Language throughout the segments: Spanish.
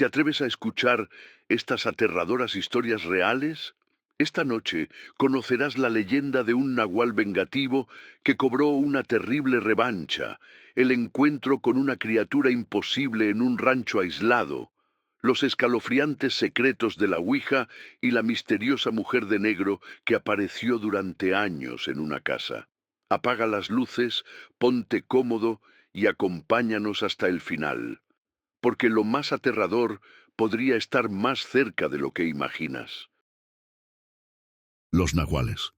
¿Te atreves a escuchar estas aterradoras historias reales? Esta noche conocerás la leyenda de un nahual vengativo que cobró una terrible revancha, el encuentro con una criatura imposible en un rancho aislado, los escalofriantes secretos de la Ouija y la misteriosa mujer de negro que apareció durante años en una casa. Apaga las luces, ponte cómodo y acompáñanos hasta el final, porque lo más aterrador podría estar más cerca de lo que imaginas. Los nahuales.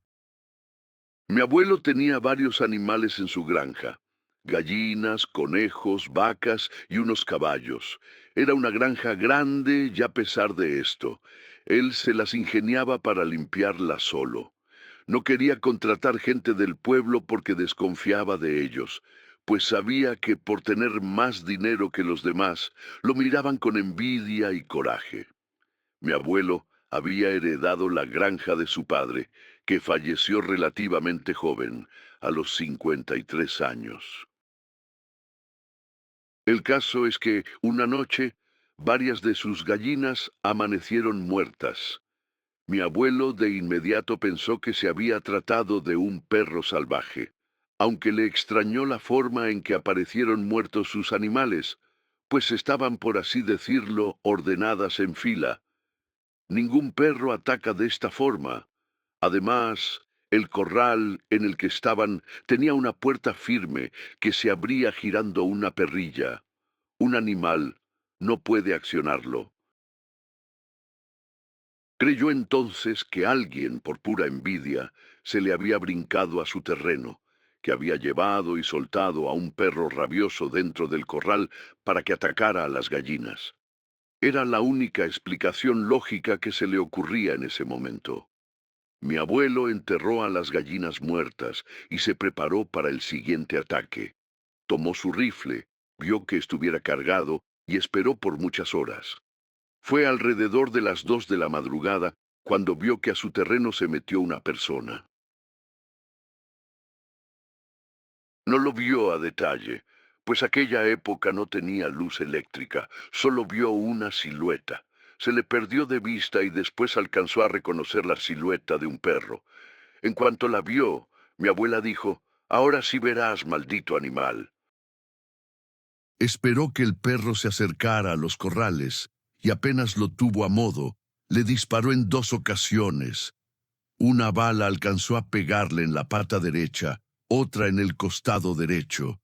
Mi abuelo tenía varios animales en su granja: gallinas, conejos, vacas y unos caballos. Era una granja grande y a pesar de esto, él se las ingeniaba para limpiarla solo. No quería contratar gente del pueblo porque desconfiaba de ellos, pues sabía que por tener más dinero que los demás, lo miraban con envidia y coraje. Mi abuelo había heredado la granja de su padre, que falleció relativamente joven, a los 53 años. El caso es que una noche varias de sus gallinas amanecieron muertas. Mi abuelo de inmediato pensó que se había tratado de un perro salvaje, aunque le extrañó la forma en que aparecieron muertos sus animales, pues estaban, por así decirlo, ordenadas en fila. Ningún perro ataca de esta forma. Además, el corral en el que estaban tenía una puerta firme que se abría girando una perrilla. Un animal no puede accionarlo. Creyó entonces que alguien, por pura envidia, se le había brincado a su terreno, que había llevado y soltado a un perro rabioso dentro del corral para que atacara a las gallinas. Era la única explicación lógica que se le ocurría en ese momento. Mi abuelo enterró a las gallinas muertas y se preparó para el siguiente ataque. Tomó su rifle, vio que estuviera cargado y esperó por muchas horas. Fue alrededor de las 2 de la madrugada cuando vio que a su terreno se metió una persona. No lo vio a detalle, pues aquella época no tenía luz eléctrica, solo vio una silueta. Se le perdió de vista y después alcanzó a reconocer la silueta de un perro. En cuanto la vio, mi abuela dijo: «Ahora sí verás, maldito animal». Esperó que el perro se acercara a los corrales y apenas lo tuvo a modo, le disparó en 2 ocasiones. Una bala alcanzó a pegarle en la pata derecha, otra en el costado derecho.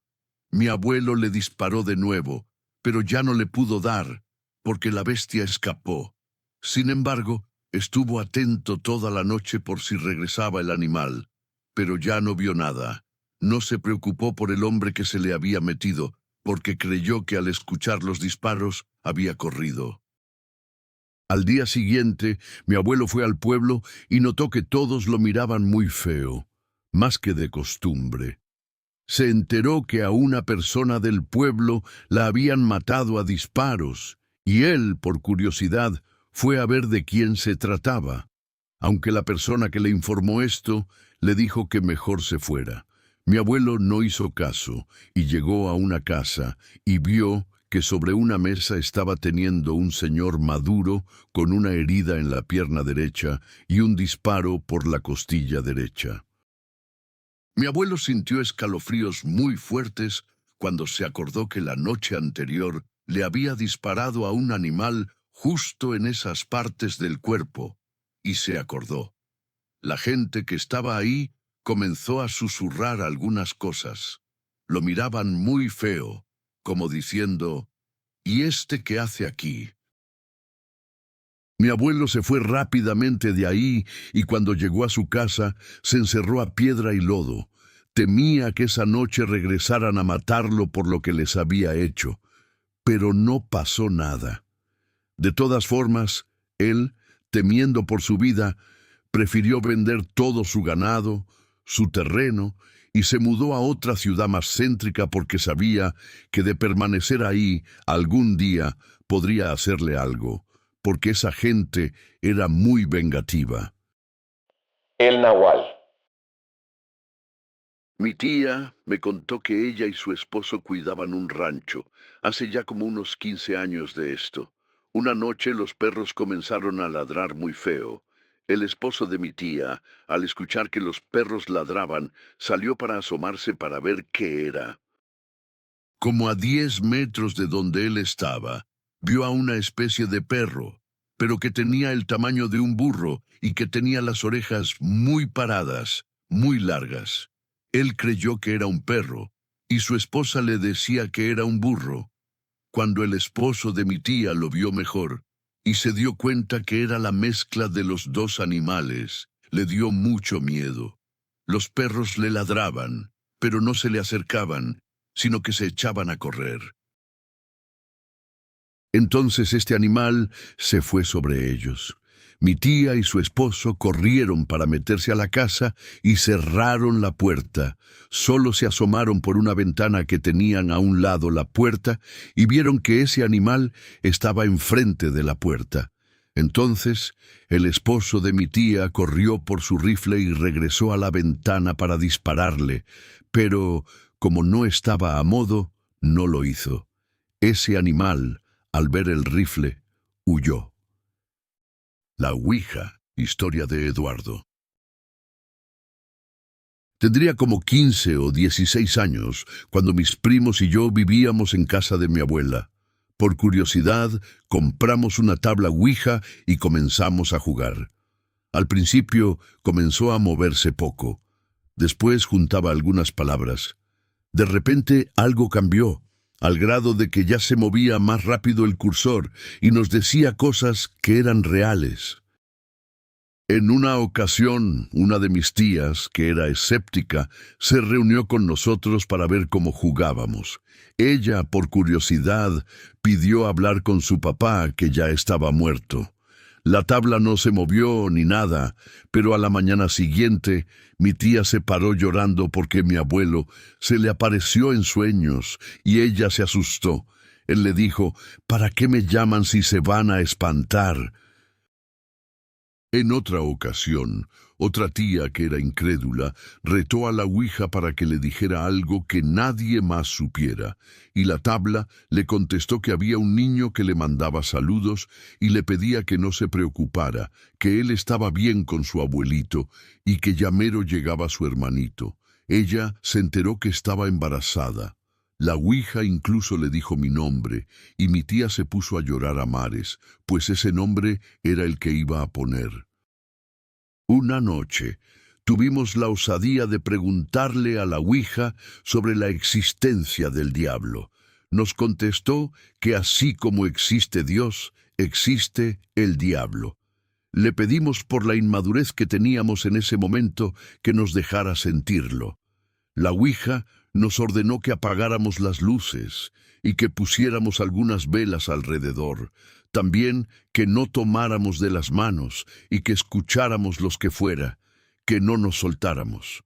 Mi abuelo le disparó de nuevo, pero ya no le pudo dar, porque la bestia escapó. Sin embargo, estuvo atento toda la noche por si regresaba el animal, pero ya no vio nada. No se preocupó por el hombre que se le había metido, porque creyó que al escuchar los disparos había corrido. Al día siguiente, mi abuelo fue al pueblo y notó que todos lo miraban muy feo, más que de costumbre. Se enteró que a una persona del pueblo la habían matado a disparos, y él, por curiosidad, fue a ver de quién se trataba, aunque la persona que le informó esto le dijo que mejor se fuera. Mi abuelo no hizo caso y llegó a una casa y vio que sobre una mesa estaba teniendo un señor maduro con una herida en la pierna derecha y un disparo por la costilla derecha. Mi abuelo sintió escalofríos muy fuertes cuando se acordó que la noche anterior le había disparado a un animal justo en esas partes del cuerpo, y se acordó. La gente que estaba ahí comenzó a susurrar algunas cosas. Lo miraban muy feo, como diciendo: «¿Y este qué hace aquí?». Mi abuelo se fue rápidamente de ahí y cuando llegó a su casa se encerró a piedra y lodo. Temía que esa noche regresaran a matarlo por lo que les había hecho, pero no pasó nada. De todas formas, él, temiendo por su vida, prefirió vender todo su ganado, su terreno, y se mudó a otra ciudad más céntrica porque sabía que de permanecer ahí algún día podría hacerle algo, porque esa gente era muy vengativa. El Nahual. Mi tía me contó que ella y su esposo cuidaban un rancho, hace ya como unos 15 años de esto. Una noche los perros comenzaron a ladrar muy feo. El esposo de mi tía, al escuchar que los perros ladraban, salió para asomarse para ver qué era. Como a 10 metros de donde él estaba, vio a una especie de perro, pero que tenía el tamaño de un burro y que tenía las orejas muy paradas, muy largas. Él creyó que era un perro, y su esposa le decía que era un burro. Cuando el esposo de mi tía lo vio mejor y se dio cuenta que era la mezcla de los dos animales, le dio mucho miedo. Los perros le ladraban, pero no se le acercaban, sino que se echaban a correr. Entonces este animal se fue sobre ellos. Mi tía y su esposo corrieron para meterse a la casa y cerraron la puerta. Solo se asomaron por una ventana que tenían a un lado la puerta y vieron que ese animal estaba enfrente de la puerta. Entonces el esposo de mi tía corrió por su rifle y regresó a la ventana para dispararle, pero como no estaba a modo, no lo hizo. Ese animal, al ver el rifle, huyó. La Ouija, historia de Eduardo. Tendría como 15 o 16 años cuando mis primos y yo vivíamos en casa de mi abuela. Por curiosidad, compramos una tabla Ouija y comenzamos a jugar. Al principio comenzó a moverse poco. Después juntaba algunas palabras. De repente algo cambió, al grado de que ya se movía más rápido el cursor y nos decía cosas que eran reales. En una ocasión, una de mis tías, que era escéptica, se reunió con nosotros para ver cómo jugábamos. Ella, por curiosidad, pidió hablar con su papá, que ya estaba muerto. La tabla no se movió ni nada, pero a la mañana siguiente mi tía se paró llorando porque mi abuelo se le apareció en sueños y ella se asustó. Él le dijo, ¿para qué me llaman si se van a espantar? En otra ocasión, otra tía que era incrédula retó a la Ouija para que le dijera algo que nadie más supiera, y la tabla le contestó que había un niño que le mandaba saludos y le pedía que no se preocupara, que él estaba bien con su abuelito y que ya mero llegaba su hermanito. Ella se enteró que estaba embarazada. La Ouija incluso le dijo mi nombre, y mi tía se puso a llorar a mares, pues ese nombre era el que iba a poner. Una noche tuvimos la osadía de preguntarle a la Ouija sobre la existencia del diablo. Nos contestó que así como existe Dios, existe el diablo. Le pedimos por la inmadurez que teníamos en ese momento que nos dejara sentirlo. La Ouija nos ordenó que apagáramos las luces y que pusiéramos algunas velas alrededor. También que no tomáramos de las manos y que escucháramos los que fuera, que no nos soltáramos.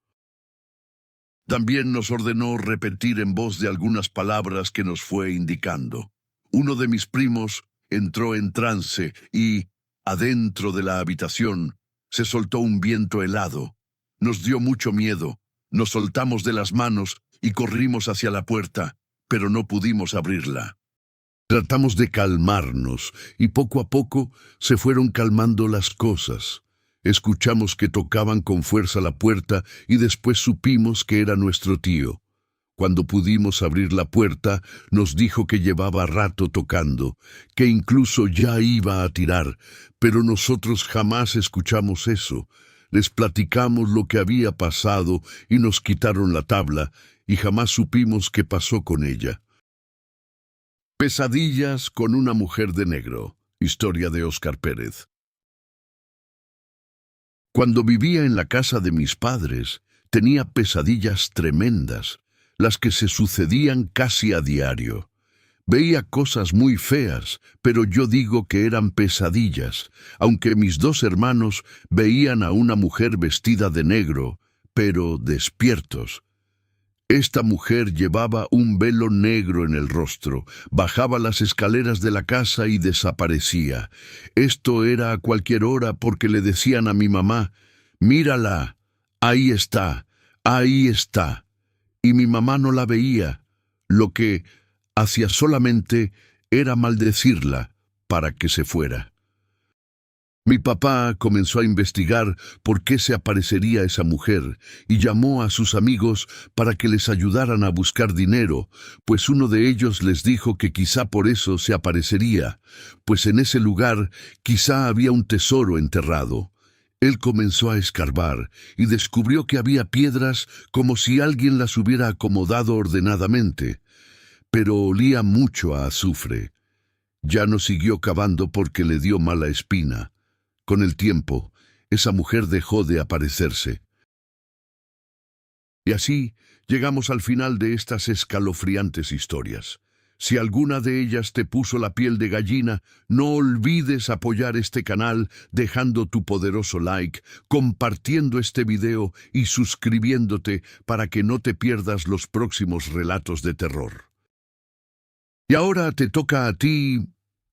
También nos ordenó repetir en voz de algunas palabras que nos fue indicando. Uno de mis primos entró en trance y, adentro de la habitación, se soltó un viento helado. Nos dio mucho miedo. Nos soltamos de las manos y corrimos hacia la puerta, pero no pudimos abrirla. Tratamos de calmarnos y poco a poco se fueron calmando las cosas. Escuchamos que tocaban con fuerza la puerta y después supimos que era nuestro tío. Cuando pudimos abrir la puerta, nos dijo que llevaba rato tocando, que incluso ya iba a tirar, pero nosotros jamás escuchamos eso. Les platicamos lo que había pasado y nos quitaron la tabla, y jamás supimos qué pasó con ella. Pesadillas con una mujer de negro. Historia de Óscar Pérez. Cuando vivía en la casa de mis padres, tenía pesadillas tremendas, las que se sucedían casi a diario. Veía cosas muy feas, pero yo digo que eran pesadillas, aunque mis dos hermanos veían a una mujer vestida de negro, pero despiertos. Esta mujer llevaba un velo negro en el rostro, bajaba las escaleras de la casa y desaparecía. Esto era a cualquier hora porque le decían a mi mamá, «Mírala, ahí está, ahí está». Y mi mamá no la veía, lo que hacía solamente era maldecirla. para que se fuera. Mi papá comenzó a investigar por qué se aparecería esa mujer y llamó a sus amigos para que les ayudaran a buscar dinero, pues uno de ellos les dijo que quizá por eso se aparecería, pues en ese lugar quizá había un tesoro enterrado. Él comenzó a escarbar y descubrió que había piedras como si alguien las hubiera acomodado ordenadamente, pero olía mucho a azufre. Ya no siguió cavando porque le dio mala espina. Con el tiempo, esa mujer dejó de aparecerse. Y así llegamos al final de estas escalofriantes historias. Si alguna de ellas te puso la piel de gallina, no olvides apoyar este canal dejando tu poderoso like, compartiendo este video y suscribiéndote para que no te pierdas los próximos relatos de terror. Y ahora te toca a ti.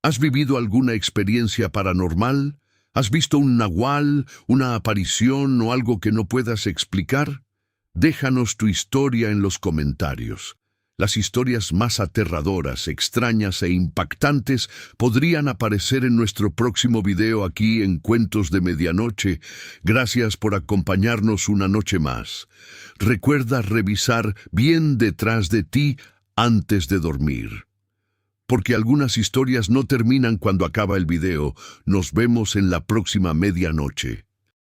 ¿Has vivido alguna experiencia paranormal? ¿Has visto un nahual, una aparición o algo que no puedas explicar? Déjanos tu historia en los comentarios. Las historias más aterradoras, extrañas e impactantes podrían aparecer en nuestro próximo video aquí en Cuentos de Medianoche. Gracias por acompañarnos una noche más. Recuerda revisar bien detrás de ti antes de dormir, porque algunas historias no terminan cuando acaba el video. Nos vemos en la próxima medianoche.